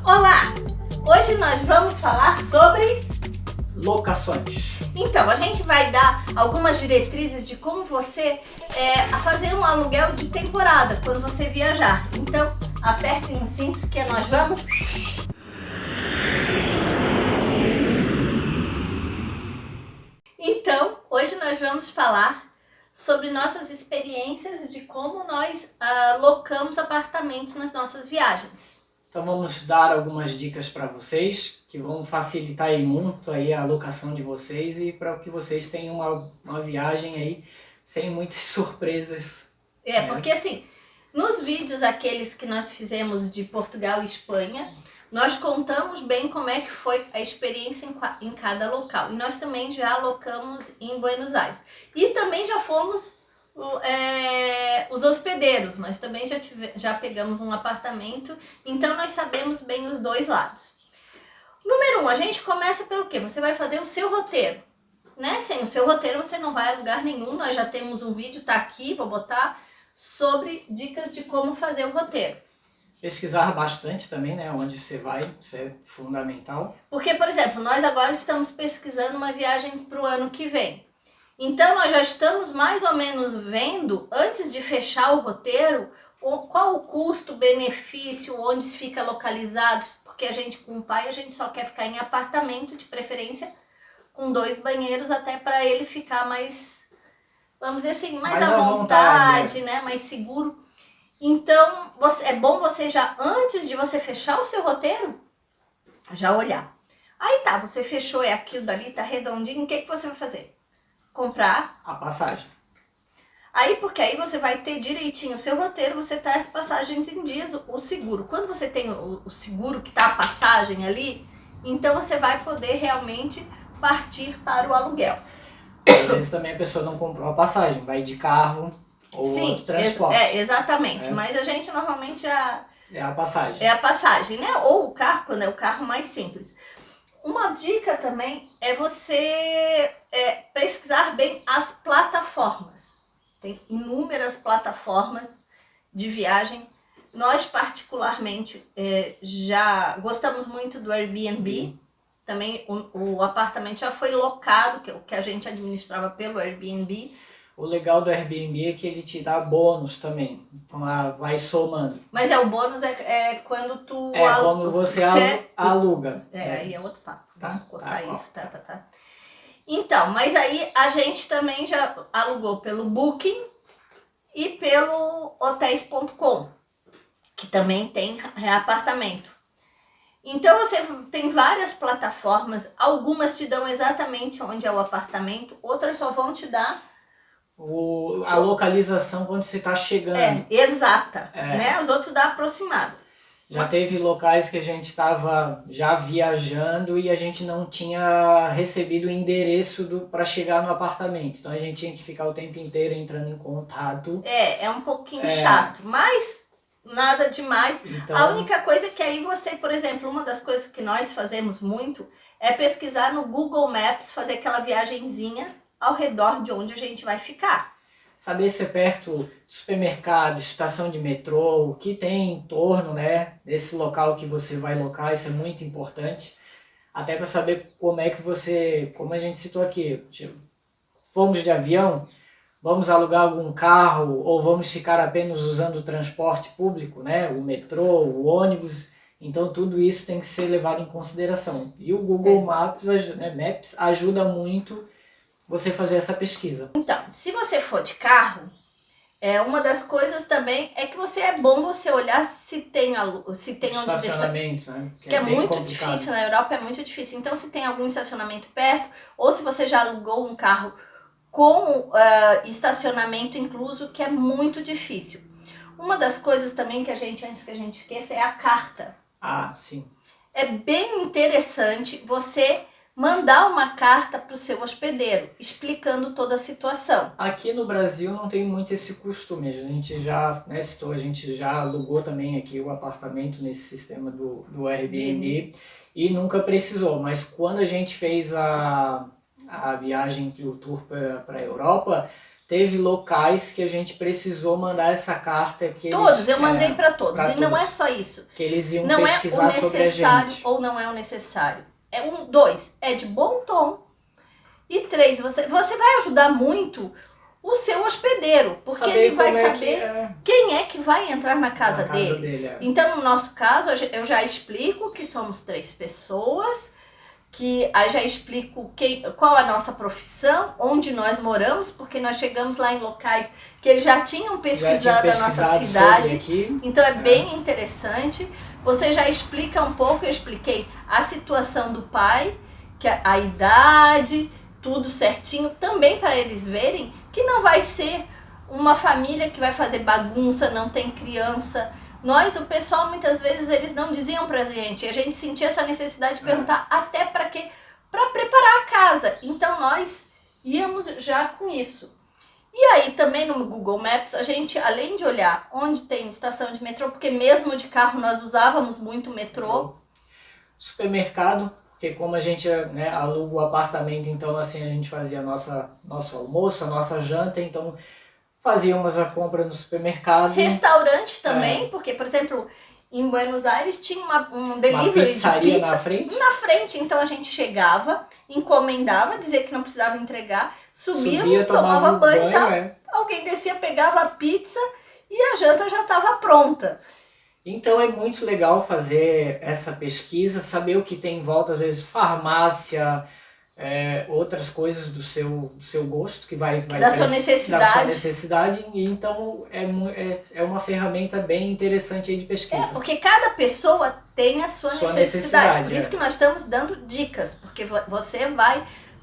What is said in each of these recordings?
Olá! Hoje nós vamos falar sobre locações. Então, a gente vai dar algumas diretrizes de como você fazer um aluguel de temporada quando você viajar. Então, apertem os cintos que nós vamos. Então, hoje nós vamos falar sobre nossas experiências de como nós locamos apartamentos nas nossas viagens. Então vamos dar algumas dicas para vocês que vão facilitar aí muito aí a alocação de vocês e para que vocês tenham uma viagem aí sem muitas surpresas. Porque assim, nos vídeos aqueles que nós fizemos de Portugal e Espanha, nós contamos bem como é que foi a experiência em cada local. E nós também já alocamos em Buenos Aires. E também já fomos os hospedeiros, nós também já pegamos um apartamento, então nós sabemos bem os dois lados. Número 1, a gente começa pelo quê? Você vai fazer o seu roteiro, né? Sem o seu roteiro você não vai a lugar nenhum, nós já temos um vídeo, tá aqui, vou botar, sobre dicas de como fazer o roteiro. Pesquisar bastante também, né? Onde você vai, isso é fundamental. Porque, por exemplo, nós agora estamos pesquisando uma viagem para o ano que vem. Então, nós já estamos mais ou menos vendo, antes de fechar o roteiro, qual o custo-benefício, onde se fica localizado, porque a gente com o pai, a gente só quer ficar em apartamento, de preferência, com 2 banheiros, até para ele ficar mais, vamos dizer assim, mais à vontade, né? Mais seguro. Então, é bom você já, antes de você fechar o seu roteiro, já olhar. Aí tá, você fechou, é aquilo dali, tá redondinho, o que você vai fazer? Comprar a passagem. Aí, porque aí você vai ter direitinho o seu roteiro, você tá as passagens em dias, o seguro. Quando você tem o seguro que tá a passagem ali, então você vai poder realmente partir para o aluguel. Às vezes também a pessoa não comprou a passagem, vai de carro ou outro transporte. Exatamente. Mas a gente normalmente é a passagem. É a passagem, né? Ou o carro, quando é o carro mais simples. Uma dica também é você pesquisar bem as plataformas. Tem inúmeras plataformas de viagem. Nós, particularmente, já gostamos muito do Airbnb. Também o apartamento já foi locado, que a gente administrava pelo Airbnb. O legal do Airbnb é que ele te dá bônus também, então vai somando. Mas o bônus é quando tu... quando você aluga. Aí é outro papo. Vamos cortar isso, tá. Então, mas aí a gente também já alugou pelo Booking e pelo Hotels.com, que também tem apartamento. Então você tem várias plataformas, algumas te dão exatamente onde é o apartamento, outras só vão te dar a localização quando você está chegando. Exata, né? Os outros dá aproximado. Já teve locais que a gente estava já viajando e a gente não tinha recebido o endereço para chegar no apartamento. Então a gente tinha que ficar o tempo inteiro entrando em contato. É um pouquinho chato, mas nada demais. Então, a única coisa é que aí você, por exemplo, uma das coisas que nós fazemos muito é pesquisar no Google Maps, fazer aquela viagenzinha ao redor de onde a gente vai ficar. Saber se é perto de supermercado, estação de metrô, o que tem em torno, né, desse local que você vai locar, isso é muito importante. Até para saber como é que você, como a gente citou aqui, fomos de avião, vamos alugar algum carro ou vamos ficar apenas usando o transporte público, né, o metrô, o ônibus. Então tudo isso tem que ser levado em consideração. E o Google Maps ajuda muito você fazer essa pesquisa. Então, se você for de carro, uma das coisas também é que é bom você olhar se tem estacionamentos, né? Que é muito difícil, na Europa é muito difícil. Então, se tem algum estacionamento perto, ou se você já alugou um carro com estacionamento incluso, que é muito difícil. Uma das coisas também que antes que a gente esqueça, é a carta. Sim. É bem interessante você mandar uma carta para o seu hospedeiro, explicando toda a situação. Aqui no Brasil não tem muito esse costume, a gente já, né, citou, a gente já alugou também aqui o apartamento nesse sistema do Airbnb e nunca precisou, mas quando a gente fez a viagem, o tour para a Europa, teve locais que a gente precisou mandar essa carta que todos, eu mandei para todos. Pra e não é só isso. Que eles iam não pesquisar é o sobre a necessário gente. ou não é o necessário. É 2, é de bom tom. E 3, você vai ajudar muito o seu hospedeiro, porque ele vai saber quem é que vai entrar na casa dele. Então, no nosso caso, eu já explico que somos 3 pessoas, que aí já explico qual a nossa profissão, onde nós moramos, porque nós chegamos lá em locais que eles já tinham pesquisado a nossa cidade, então é bem interessante. Você já explica um pouco, eu expliquei a situação do pai, que a idade, tudo certinho, também para eles verem que não vai ser uma família que vai fazer bagunça, não tem criança. O pessoal, muitas vezes, eles não diziam pra gente, a gente sentia essa necessidade de perguntar até para quê? Para preparar a casa. Então, nós íamos já com isso. E aí, também no Google Maps, a gente, além de olhar onde tem estação de metrô, porque mesmo de carro nós usávamos muito metrô. Supermercado, porque como a gente, né, aluga o apartamento, então assim, a gente fazia nosso almoço, a nossa janta, então fazíamos a compra no supermercado. Restaurante também, porque, por exemplo, em Buenos Aires tinha um delivery de pizza na frente. Então a gente chegava, encomendava, dizia que não precisava entregar, subíamos, tomava banho e tal. Alguém descia, pegava a pizza e a janta já estava pronta. Então é muito legal fazer essa pesquisa, saber o que tem em volta, às vezes farmácia, outras coisas do seu gosto, que vai da sua necessidade, e então é uma ferramenta bem interessante aí de pesquisa. Porque cada pessoa tem a sua necessidade, por isso que nós estamos dando dicas, porque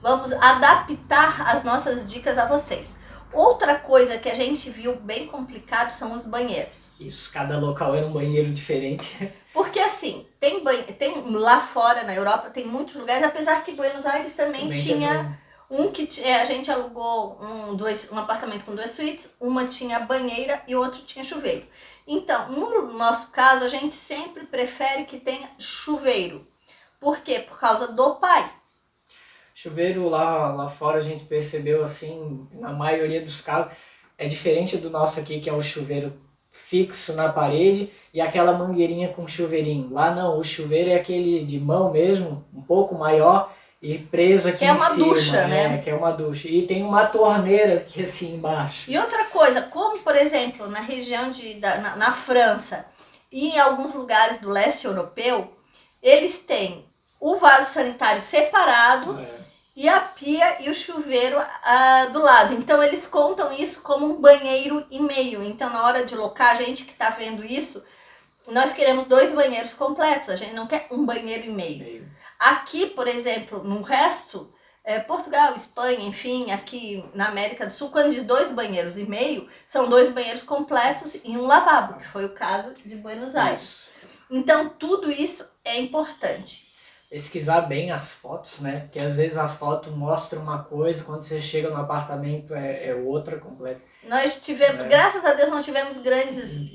vamos adaptar as nossas dicas a vocês. Outra coisa que a gente viu bem complicado são os banheiros. Isso, cada local era um banheiro diferente. Porque assim, tem lá fora na Europa, tem muitos lugares, apesar que Buenos Aires também tinha que a gente alugou um apartamento com 2 suítes, uma tinha banheira e o outro tinha chuveiro. Então, no nosso caso, a gente sempre prefere que tenha chuveiro. Por quê? Por causa do pai. Chuveiro lá fora a gente percebeu assim, na maioria dos casos, é diferente do nosso aqui, que é o chuveiro fixo na parede e aquela mangueirinha com chuveirinho. Lá não, o chuveiro é aquele de mão mesmo, um pouco maior e preso aqui em cima. Que é uma ducha, né? Que é uma ducha. E tem uma torneira aqui assim embaixo. E outra coisa, como por exemplo, na região na França e em alguns lugares do leste europeu, eles têm o vaso sanitário separado e a pia e o chuveiro do lado. Então eles contam isso como um banheiro e meio. Então na hora de locar, a gente que está vendo isso, nós queremos 2 banheiros completos, a gente não quer um banheiro e meio. Aqui, por exemplo, no resto, Portugal, Espanha, enfim, aqui na América do Sul, quando diz 2 banheiros e meio, são 2 banheiros completos e um lavabo, que foi o caso de Buenos Aires. Então tudo isso é importante. Pesquisar bem as fotos, né? Porque às vezes a foto mostra uma coisa, quando você chega no apartamento é outra completa. Nós tivemos, graças a Deus, não tivemos grandes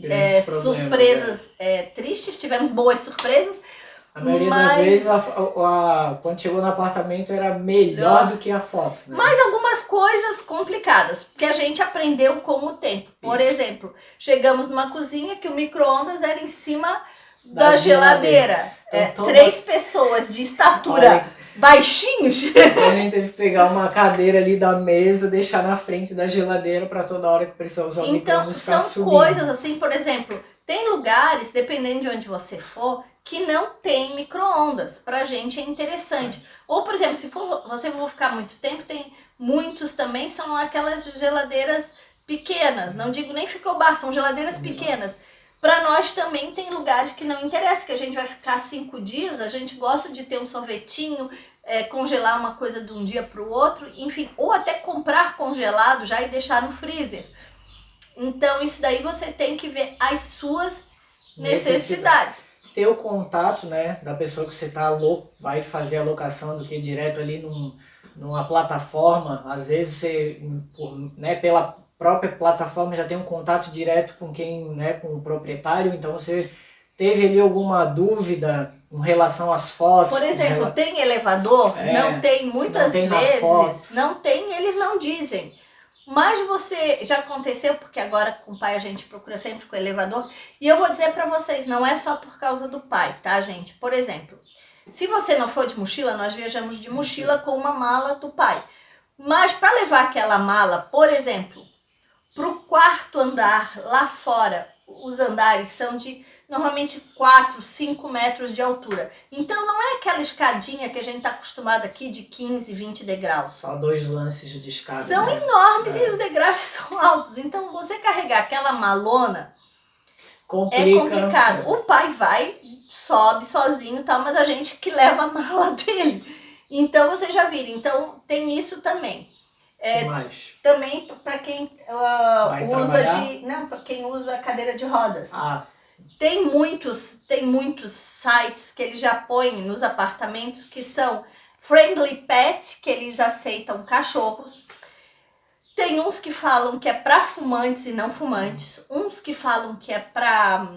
surpresas tristes, tivemos boas surpresas. A maioria das vezes, quando chegou no apartamento, era melhor do que a foto. Né? Mas algumas coisas complicadas, porque a gente aprendeu com o tempo. Por exemplo, chegamos numa cozinha que o micro-ondas era em cima da geladeira. Então, 3 pessoas de estatura baixinhos. A gente teve que pegar uma cadeira ali da mesa, deixar na frente da geladeira para toda hora que precisar usar o micro-ondas ficar subindo. Então, são coisas assim, por exemplo, tem lugares, dependendo de onde você for, que não tem micro-ondas. Pra gente é interessante. Ou, por exemplo, se você for ficar muito tempo, tem muitos também, são aquelas geladeiras pequenas. Não digo nem frigobar, são geladeiras pequenas. Para nós também tem lugares que não interessa, que a gente vai ficar 5 dias, a gente gosta de ter um sorvetinho, congelar uma coisa de um dia para o outro, enfim, ou até comprar congelado já e deixar no freezer. Então isso daí você tem que ver as suas necessidades. ter o contato, né, da pessoa que você vai fazer a locação do que direto ali numa plataforma. Às vezes você, né, pela própria plataforma já tem um contato direto com quem, né, com o proprietário, então você teve ali alguma dúvida em relação às fotos? Por exemplo, tem elevador? Não tem, muitas vezes, não tem, eles não dizem. Mas já aconteceu, porque agora com o pai a gente procura sempre com o elevador, e eu vou dizer para vocês, não é só por causa do pai, tá, gente? Por exemplo, se você não for de mochila, nós viajamos de mochila com uma mala do pai. Mas para levar aquela mala, por exemplo, para o quarto andar lá fora, os andares são de normalmente 4, 5 metros de altura. Então não é aquela escadinha que a gente está acostumado aqui de 15, 20 degraus. Só 2 lances de escada. São enormes e os degraus são altos. Então você carregar aquela malona é complicado. O pai sobe sozinho e tal, mas a gente que leva a mala dele. Então vocês já viram. Então tem isso também. Também para quem para quem usa cadeira de rodas. Tem muitos sites que eles já põem nos apartamentos que são friendly pet, que eles aceitam cachorros. Tem uns que falam que é para fumantes e não fumantes, uns que falam que é para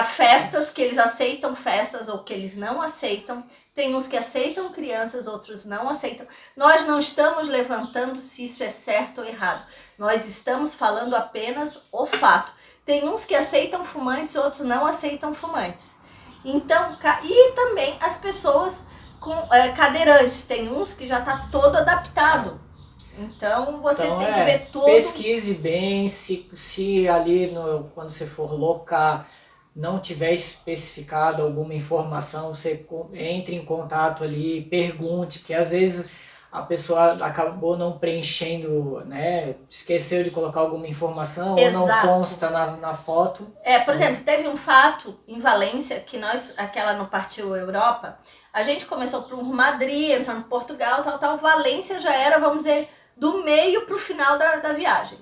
festas, que eles aceitam festas ou que eles não aceitam. Tem uns que aceitam crianças, outros não aceitam. Nós não estamos levantando se isso é certo ou errado. Nós estamos falando apenas o fato. Tem uns que aceitam fumantes, outros não aceitam fumantes. Então, e também as pessoas com cadeirantes. Tem uns que já está todo adaptado. Então, você tem que ver tudo. Pesquise bem, se ali quando você for locar não tiver especificado alguma informação, você entre em contato ali, pergunte, porque às vezes a pessoa acabou não preenchendo, né? Esqueceu de colocar alguma informação. Exato. Ou não consta na foto. Por exemplo, teve um fato em Valência, que aquela no Partiu Europa, a gente começou por Madrid, entrando em Portugal, tal. Valência já era, vamos dizer, do meio para o final da viagem.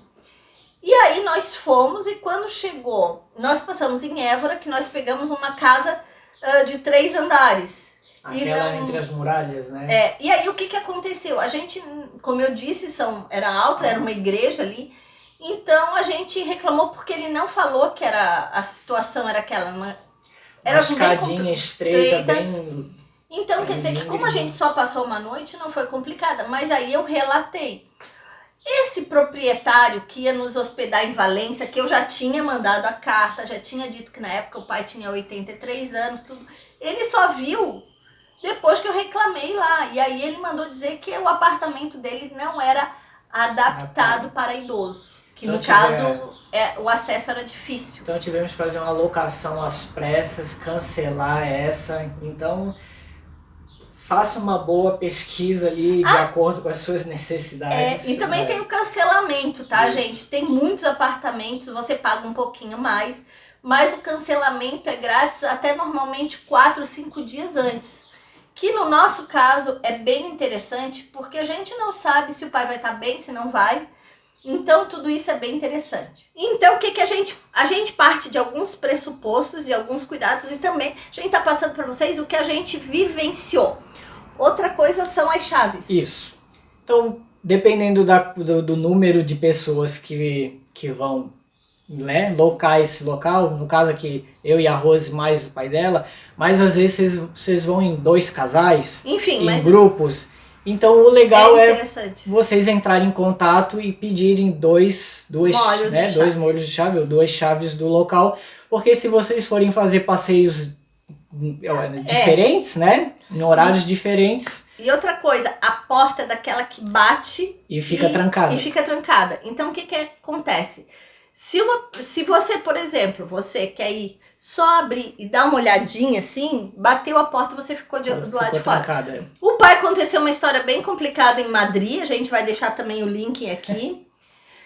E aí nós fomos, e quando chegou, nós passamos em Évora, que nós pegamos uma casa de 3 andares. Aquela entre as muralhas, né? E aí o que aconteceu? A gente, como eu disse, era alto, era uma igreja ali. Então a gente reclamou porque ele não falou que a situação era aquela. Era uma escadinha estreita, bem... Então quer dizer que como a gente só passou uma noite, não foi complicada. Mas aí eu relatei. Esse proprietário que ia nos hospedar em Valência, que eu já tinha mandado a carta, já tinha dito que na época o pai tinha 83 anos, tudo. Ele só viu depois que eu reclamei lá. E aí ele mandou dizer que o apartamento dele não era adaptado para idoso. Que então, no caso, o acesso era difícil. Então tivemos que fazer uma locação às pressas, cancelar essa. Então, faça uma boa pesquisa ali de acordo com as suas necessidades. E também tem o cancelamento, tá, isso. Gente? Tem muitos apartamentos, você paga um pouquinho mais, mas o cancelamento é grátis até normalmente 4 ou 5 dias antes. Que no nosso caso é bem interessante, porque a gente não sabe se o pai vai estar bem, se não vai. Então tudo isso é bem interessante. Então o que a gente parte de alguns pressupostos, de alguns cuidados, e também a gente está passando para vocês o que a gente vivenciou. Outra coisa são as chaves. Isso. Então, dependendo do número de pessoas que vão, né, locar esse local, no caso aqui, eu e a Rose mais o pai dela, mas às vezes vocês vão em 2 casais, em grupos. Então o legal é vocês entrarem em contato e pedirem dois molhos de chave ou 2 chaves do local, porque se vocês forem fazer passeios diferentes, né, em horários diferentes. E outra coisa, a porta é daquela que bate e fica trancada. Então o que acontece? Se você, por exemplo, você quer ir só abrir e dar uma olhadinha assim, bateu a porta, você ficou do lado de fora. Trancada. O pai aconteceu uma história bem complicada em Madrid, a gente vai deixar também o link aqui.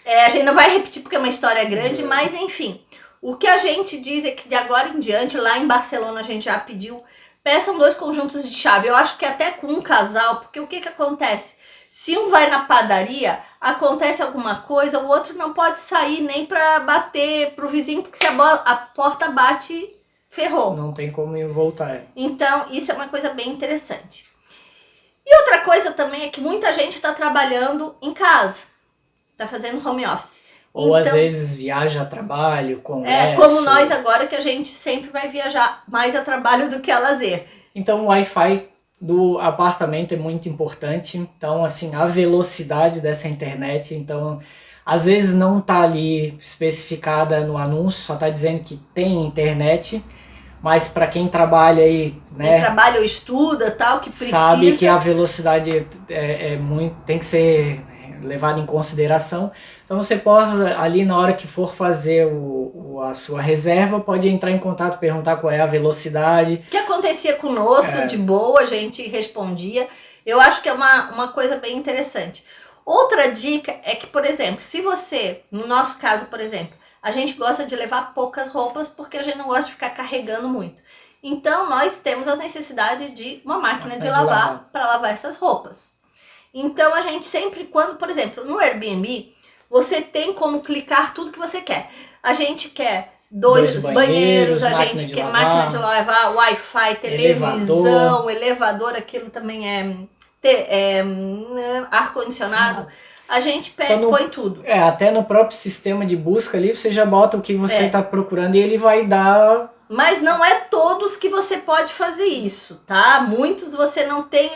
A gente não vai repetir porque é uma história grande, mas enfim. O que a gente diz é que de agora em diante, lá em Barcelona a gente já pediu, peçam 2 conjuntos de chave. Eu acho que até com um casal, porque o que acontece? Se um vai na padaria, acontece alguma coisa, o outro não pode sair nem para bater pro vizinho, porque se a porta bate, ferrou. Não tem como ir voltar. Então, isso é uma coisa bem interessante. E outra coisa também é que muita gente está trabalhando em casa, está fazendo home office. Ou então, às vezes viaja a trabalho, congresso. como nós agora, que a gente sempre vai viajar mais a trabalho do que a lazer. Então o Wi-Fi do apartamento é muito importante. Então, assim, a velocidade dessa internet, então, às vezes não está ali especificada no anúncio, só está dizendo que tem internet, mas para quem trabalha aí, né? Quem trabalha ou estuda, tal, que precisa. Sabe que a velocidade tem que ser levada em consideração. Então você pode, ali na hora que for fazer a sua reserva, pode entrar em contato, perguntar qual é a velocidade. O que acontecia conosco, de boa, a gente respondia. Eu acho que é uma coisa bem interessante. Outra dica é que, por exemplo, se você, no nosso caso, por exemplo, a gente gosta de levar poucas roupas porque a gente não gosta de ficar carregando muito. Então, nós temos a necessidade de uma máquina de lavar para lavar essas roupas. Então, a gente sempre, quando, por exemplo, no Airbnb, você tem como clicar tudo que você quer. A gente quer dois banheiros, a gente quer máquina de lavar, Wi-Fi, televisão, elevador, aquilo também é ar-condicionado. A gente põe tudo. Até no próprio sistema de busca ali, você já bota o que você está procurando e ele vai dar... Mas não é todos que você pode fazer isso, tá? Muitos você não tem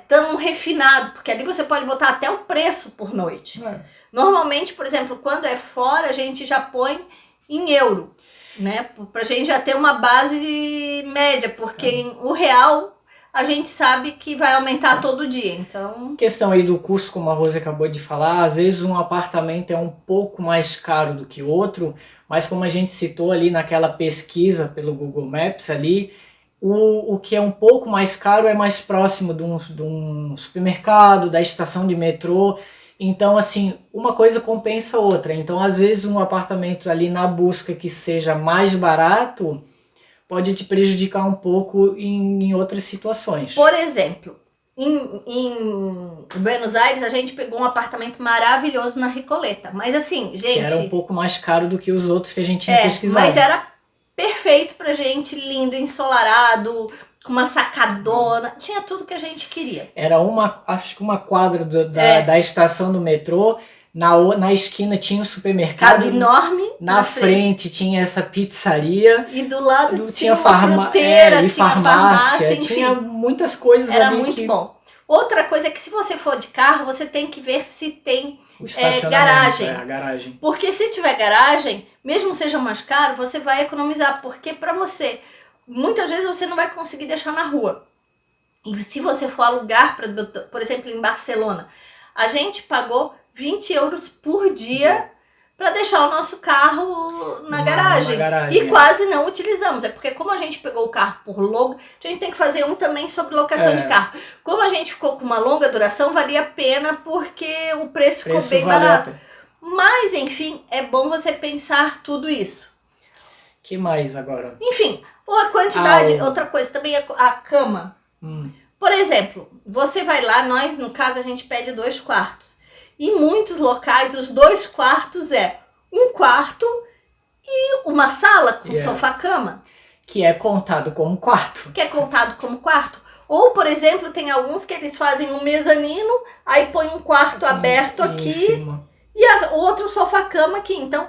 tão refinado, porque ali você pode botar até o preço por noite. Normalmente, por exemplo, quando é fora, a gente já põe em euro, né? Pra gente já ter uma base média, porque o real a gente sabe que vai aumentar todo dia, então... Questão aí do custo, como a Rose acabou de falar, às vezes um apartamento é um pouco mais caro do que outro, mas como a gente citou ali naquela pesquisa pelo Google Maps ali, o que é um pouco mais caro é mais próximo de um supermercado, da estação de metrô. Então, assim, uma coisa compensa a outra. Então, às vezes, um apartamento ali na busca que seja mais barato pode te prejudicar um pouco em outras situações. Por exemplo, em Buenos Aires, a gente pegou um apartamento maravilhoso na Recoleta. Mas assim, gente... Que era um pouco mais caro do que os outros que a gente tinha pesquisado. Mas era perfeito pra gente, lindo, ensolarado, com uma sacadona, tinha tudo que a gente queria. Era acho que uma quadra da estação do metrô, na esquina tinha um supermercado enorme, na frente tinha essa pizzaria, e do lado tinha fruteira, tinha farmácia, enfim, tinha muitas coisas ali. Era muito bom. Outra coisa é que se você for de carro, você tem que ver se tem garagem. A garagem. Porque se tiver garagem, mesmo seja mais caro, você vai economizar, porque para você... Muitas vezes você não vai conseguir deixar na rua. E se você for alugar, por exemplo, em Barcelona, a gente pagou 20 euros por dia para deixar o nosso carro na garagem. E quase não utilizamos. É porque como a gente pegou o carro por longo, a gente tem que fazer um também sobre locação de carro. Como a gente ficou com uma longa duração, valia a pena porque o preço ficou bem barato. Mas, enfim, é bom você pensar tudo isso. Que mais agora? Enfim... Ou a quantidade, outra coisa, também a cama. Por exemplo, você vai lá, nós, no caso, a gente pede 2 quartos. Em muitos locais, os 2 quartos é um quarto e uma sala com sofá-cama. Que é contado como quarto. Ou, por exemplo, tem alguns que eles fazem um mezanino, aí põe um quarto aberto aqui e outro sofá-cama aqui. Então...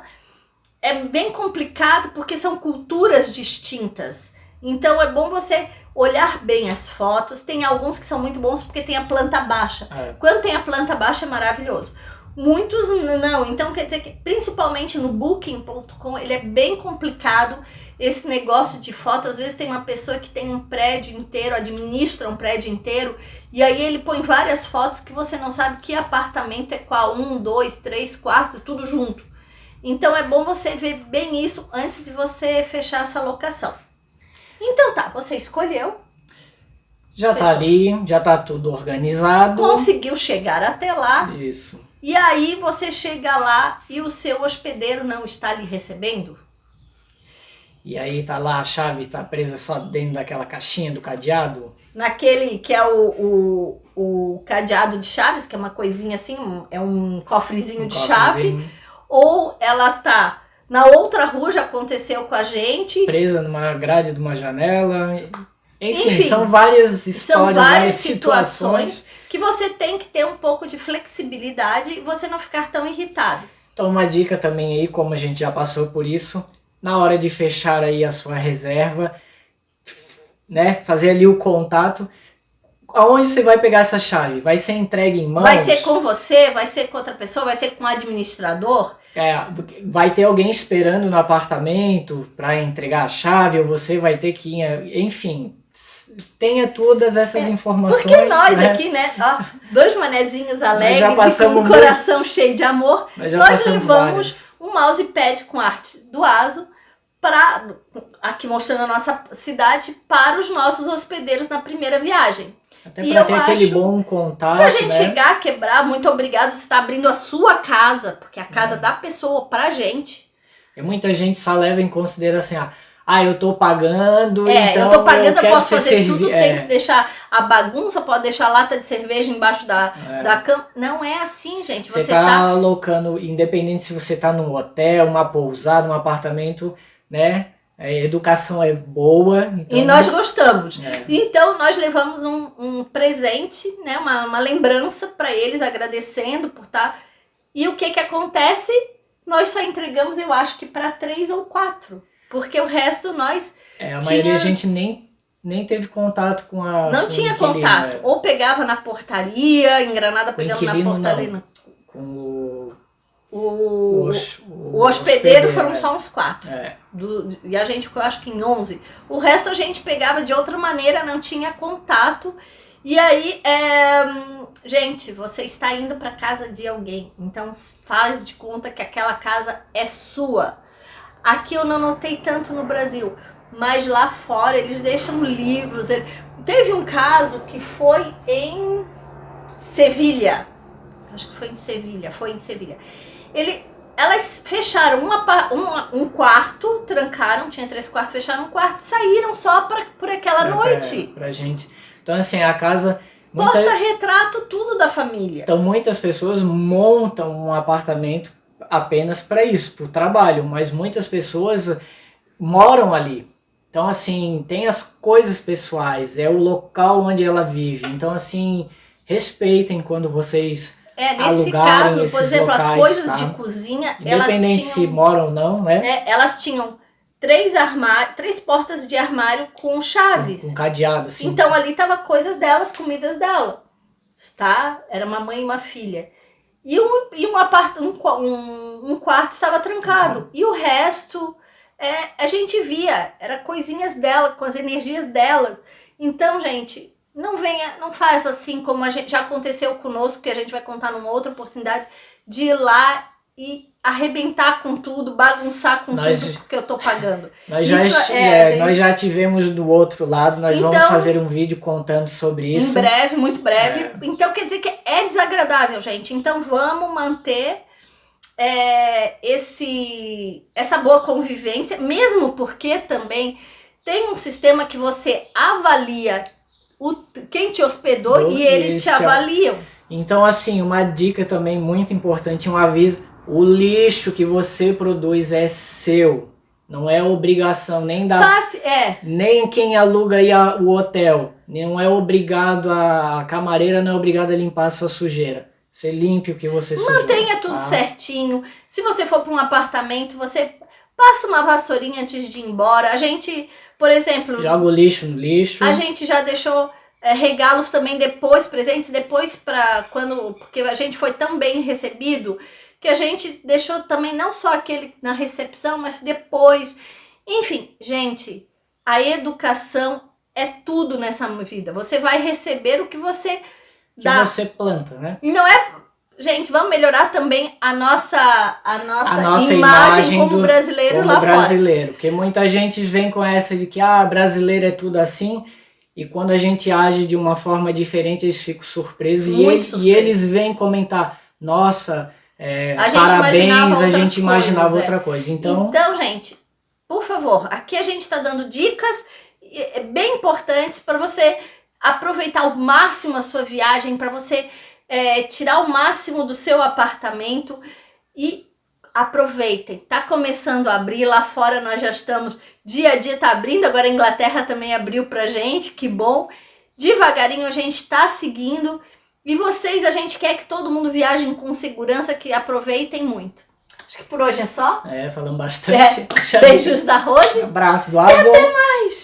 é bem complicado porque são culturas distintas. Então é bom você olhar bem as fotos. Tem alguns que são muito bons porque tem a planta baixa. Quando tem a planta baixa é maravilhoso. Muitos não. Então quer dizer que principalmente no Booking.com ele é bem complicado esse negócio de foto. Às vezes tem uma pessoa que tem um prédio inteiro, administra um prédio inteiro, e aí ele põe várias fotos que você não sabe que apartamento é qual. 1, 2, 3 quartos, tudo junto. Então é bom você ver bem isso antes de você fechar essa locação. Então tá, você escolheu. Já fechou. Tá ali, já tá tudo organizado. Conseguiu chegar até lá. Isso. E aí você chega lá e o seu hospedeiro não está lhe recebendo? E aí tá lá, a chave tá presa só dentro daquela caixinha do cadeado? Naquele que é o cadeado de chaves, que é uma coisinha assim, é um cofrezinho de chave. Ou ela tá Na outra rua já aconteceu com a gente. Presa numa grade de uma janela. Enfim, são várias histórias, são várias situações que você tem que ter um pouco de flexibilidade e você não ficar tão irritado. Então uma dica também aí, como a gente já passou por isso, na hora de fechar aí a sua reserva, né, fazer ali o contato, aonde você vai pegar essa chave? Vai ser entregue em mãos? Vai ser com você, vai ser com outra pessoa, vai ser com o administrador? Vai ter alguém esperando no apartamento para entregar a chave, ou você vai ter que ir, enfim, tenha todas essas informações. Porque nós aqui, né, ó, dois manezinhos alegres e com o coração cheio de amor, nós levamos um mousepad com arte do Aso, aqui mostrando a nossa cidade, para os nossos hospedeiros na primeira viagem. Até para ter aquele bom contato, pra gente chegar, quebrar, muito obrigado, você está abrindo a sua casa, porque é a casa da pessoa pra gente. E muita gente só leva em consideração eu tô pagando, então eu tô pagando, eu posso fazer tudo, tem que deixar a bagunça, pode deixar a lata de cerveja embaixo da cama. Não é assim, gente. Você tá alocando, independente se você tá num hotel, uma pousada, um apartamento, né? A educação é boa. Então... E nós gostamos. Então nós levamos um presente, né? Uma lembrança para eles, agradecendo por estar. E o que acontece? Nós só entregamos, eu acho que para 3 ou 4. Porque o resto nós... a maioria a gente nem teve contato com a... Não tinha contato. Ou pegava na portaria, em Granada pegamos na portaria. Não. Com o hospedeiro foram só uns 4. E a gente ficou, acho que em 11. O resto a gente pegava de outra maneira, não tinha contato. E aí, gente, você está indo para casa de alguém. Então faz de conta que aquela casa é sua. Aqui eu não notei tanto no Brasil, mas lá fora eles deixam livros. Teve um caso que foi em Sevilha. Acho que foi em Sevilha. Elas fecharam um quarto, trancaram, tinha 3 quartos, fecharam um quarto, saíram só por aquela noite. Pra gente. Então assim, a casa... Porta-retrato, tudo da família. Então muitas pessoas montam um apartamento apenas para isso, para o trabalho, mas muitas pessoas moram ali. Então assim, tem as coisas pessoais, é o local onde ela vive. Então assim, respeitem quando vocês nesse caso, por exemplo, locais, as coisas de cozinha, independente se moram ou não, né? Elas tinham 3 portas de armário com chaves. Com cadeado, assim. Então ali tava coisas delas, comidas dela. Tá? Era uma mãe e uma filha. E um quarto estava trancado. E o resto, a gente via, era coisinhas dela, com as energias delas. Então, gente, não faz assim como já aconteceu conosco, que a gente vai contar numa outra oportunidade, de ir lá e arrebentar com tudo, bagunçar com tudo, porque eu tô pagando. Nós já tivemos do outro lado, nós vamos fazer um vídeo contando sobre isso. Em breve, muito breve. Então quer dizer que é desagradável, gente. Então vamos manter essa boa convivência, mesmo porque também tem um sistema que você avalia quem te hospedou e eles te avaliam. Então assim, uma dica também muito importante, um aviso: o lixo que você produz é seu, não é obrigação nem nem quem aluga aí o hotel, não é obrigado, a camareira não é obrigada a limpar a sua sujeira. Você limpe o que você sujou. Mantenha tudo certinho. Se você for para um apartamento, você passa uma vassourinha antes de ir embora. A gente, por exemplo... Joga o lixo no lixo. A gente já deixou regalos também depois, presentes depois, porque a gente foi tão bem recebido, que a gente deixou também não só aquele na recepção, mas depois. Enfim, gente, a educação é tudo nessa vida. Você vai receber o que você dá. Que você planta, né? E não é... Gente, vamos melhorar também a nossa imagem como brasileiro lá fora. Porque muita gente vem com essa de que brasileiro é tudo assim, e quando a gente age de uma forma diferente, eles ficam surpresos. E eles vêm comentar: nossa... parabéns, a gente imaginava outra coisa. Então, gente, por favor, aqui a gente está dando dicas bem importantes para você aproveitar ao máximo a sua viagem, para você tirar o máximo do seu apartamento. E aproveitem, tá começando a abrir, lá fora nós já estamos, dia a dia tá abrindo, agora a Inglaterra também abriu pra gente, que bom. Devagarinho a gente tá seguindo, e vocês, a gente quer que todo mundo viaje com segurança, que aproveitem muito. Acho que por hoje é só. Falamos bastante. Beijos da Rose. Abraço do Avô. E até mais.